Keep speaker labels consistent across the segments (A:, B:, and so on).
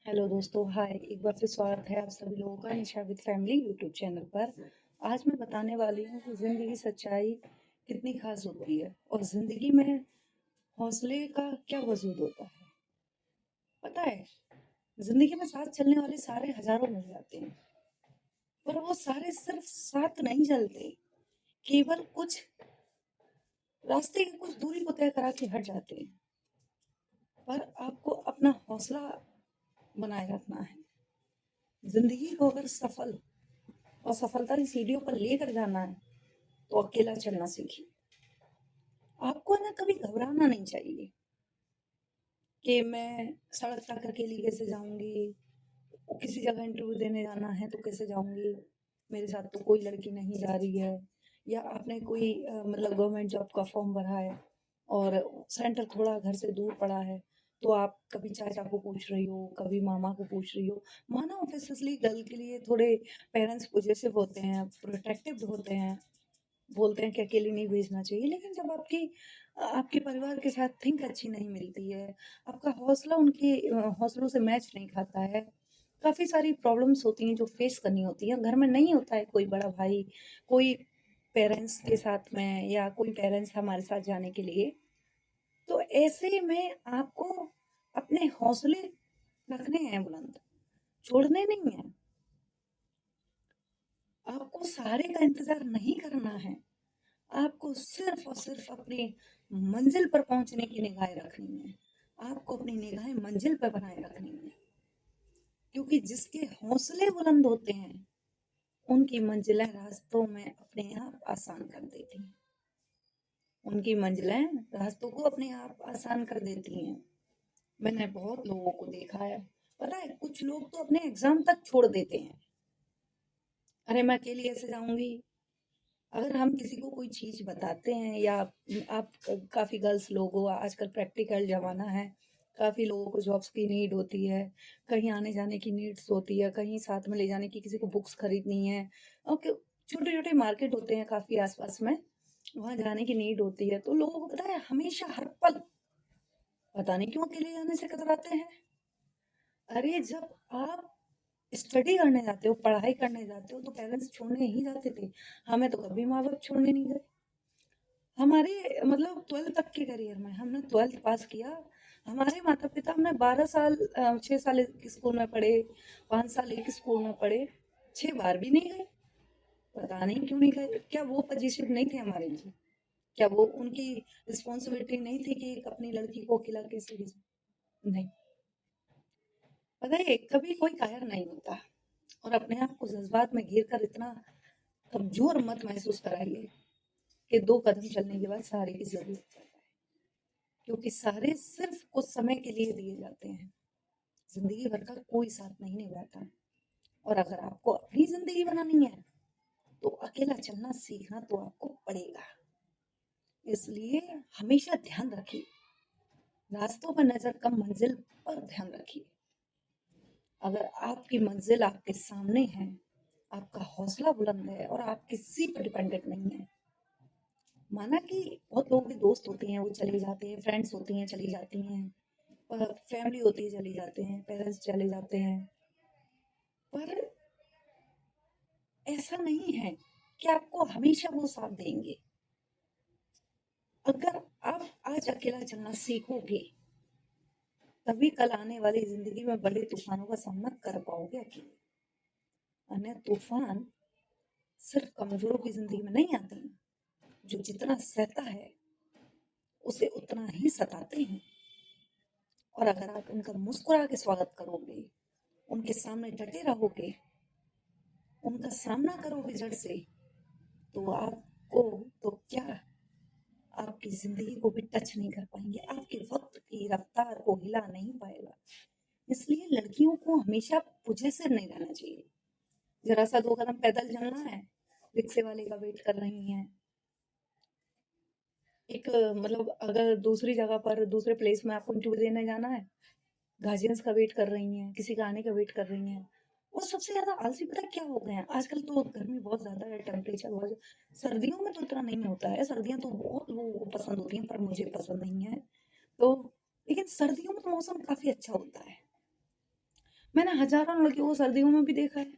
A: Hello दोस्तों, हाय। एक बार फिर स्वागत है आप सभी लोगों का निशा विद फैमिली यूट्यूब चैनल पर। आज मैं बताने वाली हूँ कि ज़िंदगी सच्चाई कितनी खास होती है और ज़िंदगी में हौसले का क्या वजूद होता है। पता है, ज़िंदगी में साथ चलने वाले सारे हज़ारों मिल जाते हैं, पर वो सारे सिर्फ साथ नहीं चलते। केवल कुछ रास्ते की कुछ दूरी को तय करा के हट जाते हैं। पर आपको अपना हौसला बनाए रखना है। ज़िंदगी को अगर सफल और सफलता की सीढ़ियों पर लेकर जाना है तो अकेला चलना सीखिए। आपको ना कभी घबराना नहीं चाहिए कि मैं सड़क तक अकेली कैसे जाऊंगी, किसी जगह इंटरव्यू देने जाना है तो कैसे जाऊंगी, मेरे साथ तो कोई लड़की नहीं जा रही है। या आपने कोई मतलब गवर्नमेंट जॉब का फॉर्म भरा है और सेंटर थोड़ा घर से दूर पड़ा है, तो आप कभी चाचा को पूछ रही हो, कभी मामा को पूछ रही हो। माना ऑब्वियसली गर्ल के लिए थोड़े पेरेंट्स पॉजिटिव होते हैं, प्रोटेक्टिव होते हैं, बोलते हैं कि अकेली नहीं भेजना चाहिए। लेकिन जब आपके परिवार के साथ थिंक अच्छी नहीं मिलती है, आपका हौसला उनके हौसलों से मैच नहीं खाता है, काफ़ी सारी प्रॉब्लम्स होती हैं जो फेस करनी होती हैं। घर में नहीं होता है कोई बड़ा भाई, कोई पेरेंट्स के साथ में, या कोई पेरेंट्स हमारे साथ जाने के लिए। तो ऐसे में आपको अपने हौसले रखने हैं बुलंद, छोड़ने नहीं है। आपको सहारे का इंतजार नहीं करना है। आपको सिर्फ और सिर्फ अपनी मंजिल पर पहुंचने की निगाहें रखनी है। आपको अपनी निगाहें मंजिल पर बनाए रखनी है, क्योंकि जिसके हौसले बुलंद होते हैं उनकी मंजिलें रास्तों में अपने आप आसान कर देती हैं। उनकी मंजिलें रास्तों को अपने आप आसान कर देती हैं। मैंने बहुत लोगों को देखा है। पता है, कुछ लोग तो अपने एग्जाम तक छोड़ देते हैं। अरे मैं अकेली ऐसे जाऊंगी। अगर हम किसी को कोई चीज बताते हैं, या आप काफी गर्ल्स लोग हो, आजकल प्रैक्टिकल जमाना है, काफी लोगों को जॉब्स की नीड होती है, कहीं आने जाने की नीड्स होती है, कहीं साथ में ले जाने की, किसी को बुक्स खरीदनी है, ओके, छोटे छोटे मार्केट होते हैं काफी आसपास में, वहां जाने की नीड होती है। तो लोगों को पता है, हमेशा हर पल पता नहीं क्यों अकेले जाने से कतराते हैं। अरे जब आप स्टडी करने जाते हो, पढ़ाई करने जाते हो, तो पेरेंट्स छोड़ने ही जाते थे। हमें तो कभी माँ बाप छोड़ने नहीं गए। हमारे मतलब 12th तक के करियर में हमने 12th पास किया। हमारे माता पिता, हमने 12 साल 6 साल एक स्कूल में पढ़े, 5 साल एक स्कूल में पढ़े, 6 बार भी नहीं गए। पता नहीं क्यों नहीं गए। क्या वो पोजीशन नहीं थे हमारे लिए? क्या वो उनकी रिस्पॉन्सिबिलिटी नहीं थी कि एक अपनी लड़की को अकेला कैसे भेजे? नहीं। पता है, कभी कोई कायर नहीं होता। और अपने आप को जज्बात में घिर कर इतना कमजोर मत महसूस कराइए कि 2 कदम चलने के बाद सहारे की जरूरत पड़े, क्योंकि सहारे सिर्फ कुछ समय के लिए दिए जाते हैं। जिंदगी भर का कोई साथ नहीं निभाता। और अगर आपको अपनी जिंदगी बनानी है तो अकेला चलना सीखना तो आपको पड़ेगा। इसलिए हमेशा ध्यान रखिए, रास्तों पर नजर कम, मंजिल पर ध्यान रखिए। अगर आपकी मंजिल आपके सामने है, आपका हौसला बुलंद है और आप किसी पर डिपेंडेंट नहीं है। माना कि बहुत लोगों के दोस्त होते हैं, वो चले जाते हैं, फ्रेंड्स होती हैं चली जाती हैं, और फैमिली होती है चली जाते हैं, पेरेंट्स चले जाते हैं, पर ऐसा नहीं है कि आपको हमेशा वो साथ देंगे। अगर आप आज अकेला चलना सीखोगे, तभी कल आने वाली जिंदगी में बड़े तूफानों का सामना कर पाओगे अकेले। अन्य तूफान सिर्फ कमजोरों की जिंदगी में नहीं आते हैं। जो जितना सहता है उसे उतना ही सताते हैं। और अगर आप उनका मुस्कुरा के स्वागत करोगे, उनके सामने डटे रहोगे, उनका सामना करोगे जड़ से, तो आपको तो क्या, आपकी जिंदगी को भी टच नहीं कर पाएंगे, आपके वक्त की रफ्तार को हिला नहीं पाएगा। इसलिए लड़कियों को हमेशा पोजेसिव नहीं रहना चाहिए। जरा सा 2 कदम पैदल चलना है, रिक्शे वाले का वेट कर रही हैं। एक मतलब अगर दूसरी जगह पर, दूसरे प्लेस में आपको इंटरव्यू देने जाना है, गार्जियंस का वेट कर रही हैं, किसी का आने का वेट कर रही हैं। और सबसे ज्यादा आलसी पता है क्या हो गए हैं आजकल? तो गर्मी बहुत ज्यादा है, टेम्परेचर बहुत, सर्दियों में तो इतना नहीं होता है। सर्दियां तो बहुत लोगों को पसंद होती हैं, पर मुझे पसंद नहीं है। तो लेकिन सर्दियों में तो मौसम काफी अच्छा होता है। मैंने हजारों लड़कियों को सर्दियों में भी देखा है,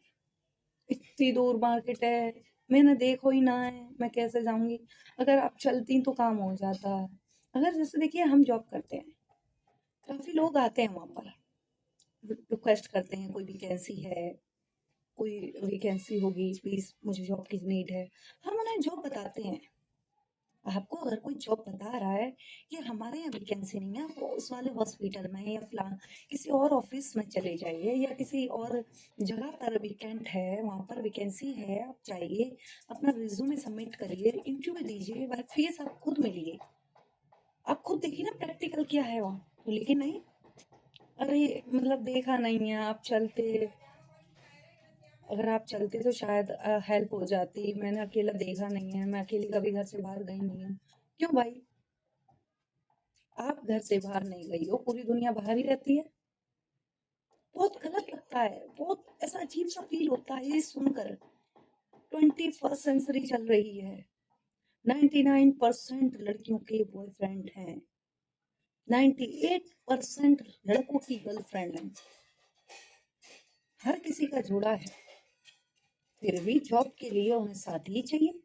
A: इतनी दूर मार्केट है, मैंने देखो ही ना है, मैं कैसे जाऊंगी। अगर आप चलती तो काम हो जाता। अगर जैसे देखिए हम जॉब करते हैं, काफी लोग आते हैं वहां पर, रिक्वेस्ट करते हैं कोई वैकेंसी है, कोई वैकेंसी होगी प्लीज, मुझे जॉब की नीड है। हम उन्हें जॉब बताते हैं। आपको अगर कोई जॉब बता रहा है कि हमारे यहाँ वैकेंसी नहीं है, आप उस वाले हॉस्पिटल में या फिलहाल किसी और ऑफिस में चले जाइए, या किसी और जगह पर वैकेंट है, वहां पर वैकेंसी है, आप जाइए, अपना रिज्यूमे सबमिट करिए, इंटरव्यू दीजिए, वर्क फीस आप खुद मिलिए, आप खुद देखिए ना प्रैक्टिकल क्या है वहाँ। लेकिन नहीं, अरे मतलब देखा नहीं है, आप चलते, अगर आप चलते तो शायद हेल्प हो जाती, मैंने अकेला देखा नहीं है, मैं अकेली कभी घर से बाहर गई नहीं हूँ। क्यों भाई, आप घर से बाहर नहीं गई हो, पूरी दुनिया बाहर ही रहती है। बहुत गलत लगता है, बहुत ऐसा अजीब सा फील होता है ये सुनकर। 21st सेंचुरी चल रही है, 99% लड़कियों के बॉयफ्रेंड हैं, 98% लड़कों की गर्लफ्रेंड है, हर किसी का जोड़ा है, फिर भी जॉब के लिए उन्हें साथी ही चाहिए।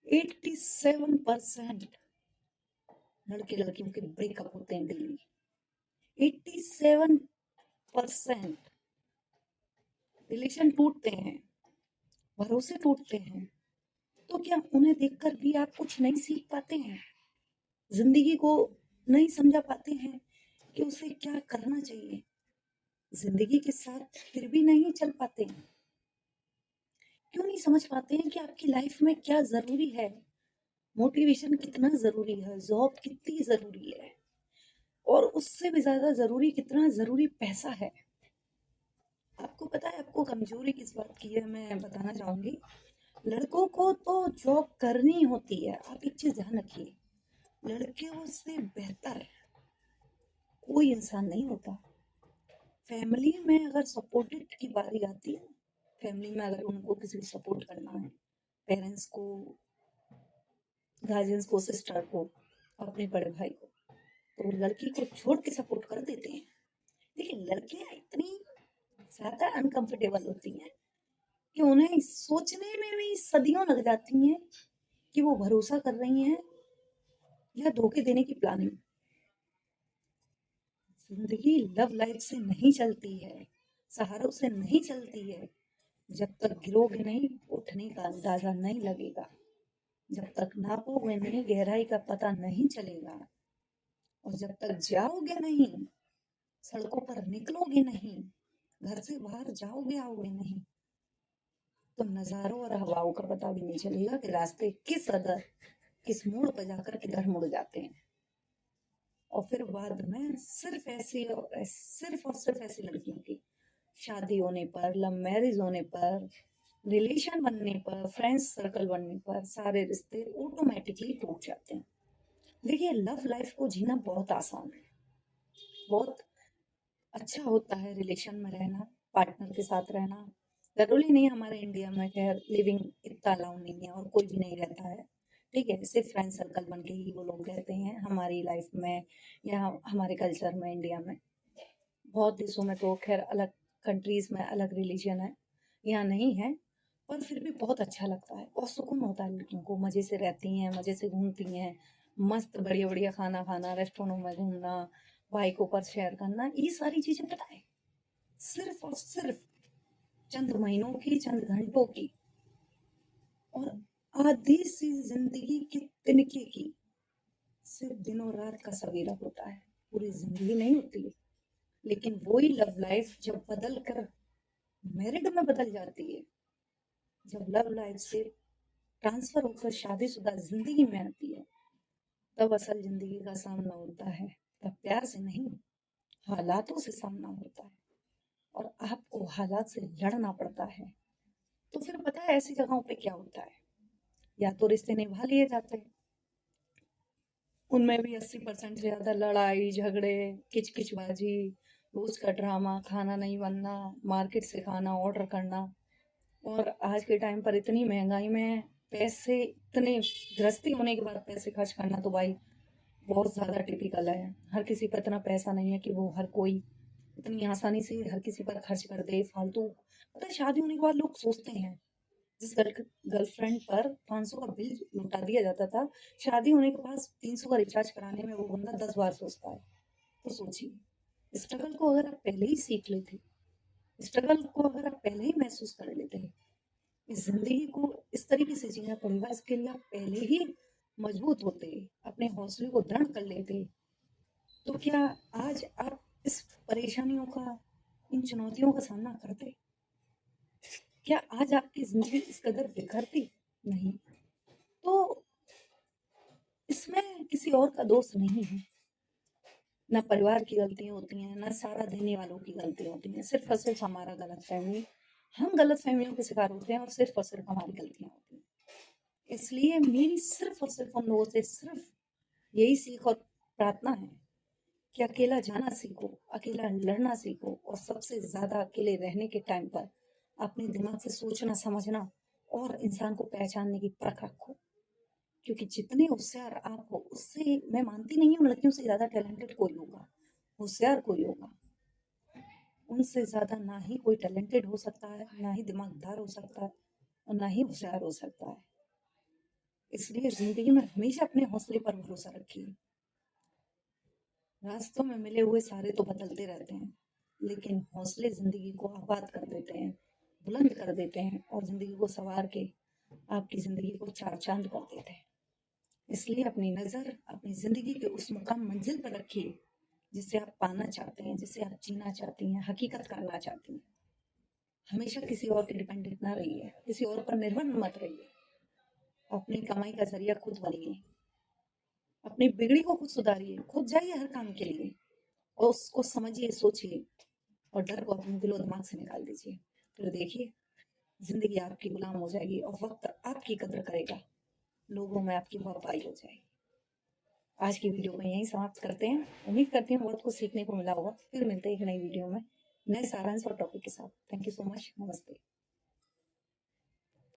A: 87% लड़के लड़कियों के ब्रेकअप होते हैं डेली। 87% रिलेशन टूटते हैं, भरोसे टूटते हैं। तो क्या उन्हें देखकर भी आप कुछ नहीं सीख पाते हैं, जिंदगी को नहीं समझा पाते हैं कि उसे क्या करना चाहिए, जिंदगी के साथ फिर भी नहीं चल पाते हैं? क्यों नहीं समझ पाते हैं कि आपकी लाइफ में क्या जरूरी है, मोटिवेशन कितना जरूरी है, जॉब कितनी जरूरी है, और उससे भी ज्यादा जरूरी कितना जरूरी पैसा है। आपको पता है आपको कमजोरी किस बात की है, मैं बताना चाहूंगी। लड़कों को तो जॉब करनी होती है, आप एक चीज ध्यान रखिए, लड़कियों से बेहतर कोई इंसान नहीं होता। फैमिली में अगर सपोर्टेड की बारी आती है, फैमिली में अगर उनको किसी को सपोर्ट करना है, पेरेंट्स को, गार्जियंस को, सिस्टर को, अपने बड़े भाई को, तो लड़की को छोड़ के सपोर्ट कर देते हैं। लेकिन लड़कियां इतनी ज्यादा अनकंफर्टेबल होती हैं कि उन्हें सोचने में भी सदियों लग जाती हैं कि वो भरोसा कर रही हैं या धोखे देने की प्लानिंग। जिंदगी लव लाइफ से नहीं चलती है, सहारों से नहीं चलती है। जब तक गिरोगे नहीं, उठने का अंदाजा नहीं लगेगा। जब तक नापोगे नहीं, गहराई का पता नहीं चलेगा। और जब तक जाओगे नहीं, सड़कों पर निकलोगे नहीं, घर से बाहर जाओगे आओगे नहीं, तो नजारों और हवाओं का पता भी नहीं चलेगा कि रास्ते किस अदर, किस मोड़ पर जाकर किधर मुड़ जाते हैं। और फिर बाद में सिर्फ और सिर्फ ऐसी लड़कियों की शादी होने पर, लव मैरिज होने पर, रिलेशन बनने पर, फ्रेंड्स सर्कल बनने पर सारे रिश्ते ऑटोमेटिकली टूट जाते हैं। देखिए लव लाइफ को जीना बहुत आसान है, बहुत अच्छा होता है रिलेशन में रहना, पार्टनर के साथ रहना। जरूरी नहीं, हमारे इंडिया में खैर लिविंग इतना अलाउ नहीं है और कोई भी नहीं रहता है, ठीक है, सिर्फ फ्रेंड सर्कल बन के ही वो लोग रहते हैं हमारी लाइफ में या हमारे कल्चर में, इंडिया में। बहुत देशों में तो खैर अलग कंट्रीज में अलग रिलीजन है, यहाँ नहीं है, पर फिर भी बहुत अच्छा लगता है, बहुत सुकून होता है। लड़कियों को मजे से रहती हैं, मजे से घूमती हैं, मस्त बढ़िया बढ़िया खाना खाना, रेस्टोरेंटों में घूमना, बाइकों पर शेयर करना, ये सारी चीजें पता है सिर्फ और सिर्फ चंद महीनों की, चंद घंटों की, और आधी सी जिंदगी के तिनके की, सिर्फ दिनों रात का सवेरा होता है, पूरी जिंदगी नहीं होती है। लेकिन वही लव लाइफ जब बदल कर मैरिड में बदल जाती है, जब लव लाइफ से ट्रांसफर होकर शादीशुदा जिंदगी में आती है, तब असल जिंदगी का सामना होता है। तब प्यार से नहीं, हालातों से सामना होता है, और आपको हालात से लड़ना पड़ता है। तो फिर पता है ऐसी जगहों पे क्या होता है, या तो रिश्ते निभा लिए जाते हैं, उनमें भी 80% से ज्यादा लड़ाई झगड़े, किचकिचबाजी, रोज का ड्रामा, खाना नहीं बनना, मार्केट से खाना ऑर्डर करना। और आज के टाइम पर इतनी महंगाई में पैसे, इतने गृहस्थी होने के बाद पैसे खर्च करना तो भाई बहुत ज्यादा टिपिकल है। हर किसी पर इतना पैसा नहीं है कि वो हर कोई इतनी आसानी से हर किसी पर खर्च कर दे फालतू। पता है शादी होने के बाद लोग सोचते हैं, जिस गर्लफ्रेंड पर 500 का बिल लौटा दिया जाता था, शादी होने के बाद 300 का रिचार्ज कराने में वो बंदा 10 बार सोचता है। तो सोचिए, स्ट्रगल को अगर आप पहले ही सीख लेते, स्ट्रगल को अगर आप पहले ही महसूस कर लेते, इस जिंदगी को इस तरीके से जीना पड़ेगा, इसके लिए आप पहले ही मजबूत होते, अपने हौसले को दृढ़ कर लेते, तो क्या आज आप इस परेशानियों का, इन चुनौतियों का सामना करते? क्या आज आपकी जिंदगी इस कदर बिखरती? नहीं। तो इसमें किसी और का दोष नहीं है, ना परिवार की गलतियां होती हैं, ना सारा देने वालों की गलतियां होती हैं, सिर्फ और सिर्फ हमारा गलत फहमी, हम गलत फहमियों के शिकार होते हैं और सिर्फ हमारी गलतियां होती हैं। इसलिए मेरी सिर्फ और सिर्फ उन लोगों से सिर्फ यही सीख और प्रार्थना है कि अकेला जाना सीखो, अकेला लड़ना सीखो, और सबसे ज्यादा अकेले रहने के टाइम पर अपने दिमाग से सोचना समझना और इंसान को पहचानने की परख रखो। क्योंकि जितने होशियार आप हो, उससे मैं मानती नहीं हूँ लड़कियों से ज्यादा टैलेंटेड कोई होगा, होशियार कोई होगा। उनसे ज्यादा ना ही कोई टैलेंटेड हो सकता है, ना ही दिमागदार हो सकता है, और ना ही होशियार हो सकता है। इसलिए जिंदगी में हमेशा अपने हौसले पर भरोसा रखिए। रास्तों में मिले हुए सारे तो बदलते रहते हैं, लेकिन हौसले जिंदगी को आबाद कर देते हैं, बुलंद कर देते हैं, और जिंदगी को संवार के आपकी जिंदगी को चार चांद कर देते हैं। इसलिए अपनी नजर अपनी जिंदगी के उस मुकाम मंजिल पर रखिए जिसे आप पाना चाहते हैं, जिसे आप जीना चाहती हैं, हकीकत करना चाहती हैं। हमेशा किसी और के डिपेंडेंट ना रहिए, किसी और पर निर्भर मत रहिए। अपनी कमाई का जरिया खुद बनिए, अपनी बिगड़ी को खुद सुधारिए, खुद जाइए हर काम के लिए, और उसको समझिए, सोचिए, और डर को अपने दिलो दिमाग से निकाल दीजिए। फिर देखिए, जिंदगी आपकी गुलाम हो जाएगी और वक्त आपकी कदर करेगा, लोगों में आपकी वफाई हो जाएगी। आज की वीडियो को यहीं समाप्त करते हैं। उम्मीद करती हूँ बहुत कुछ सीखने को मिला होगा। फिर मिलते हैं एक नई वीडियो में नए सारांश और टॉपिक के साथ। Thank you so much. नमस्ते।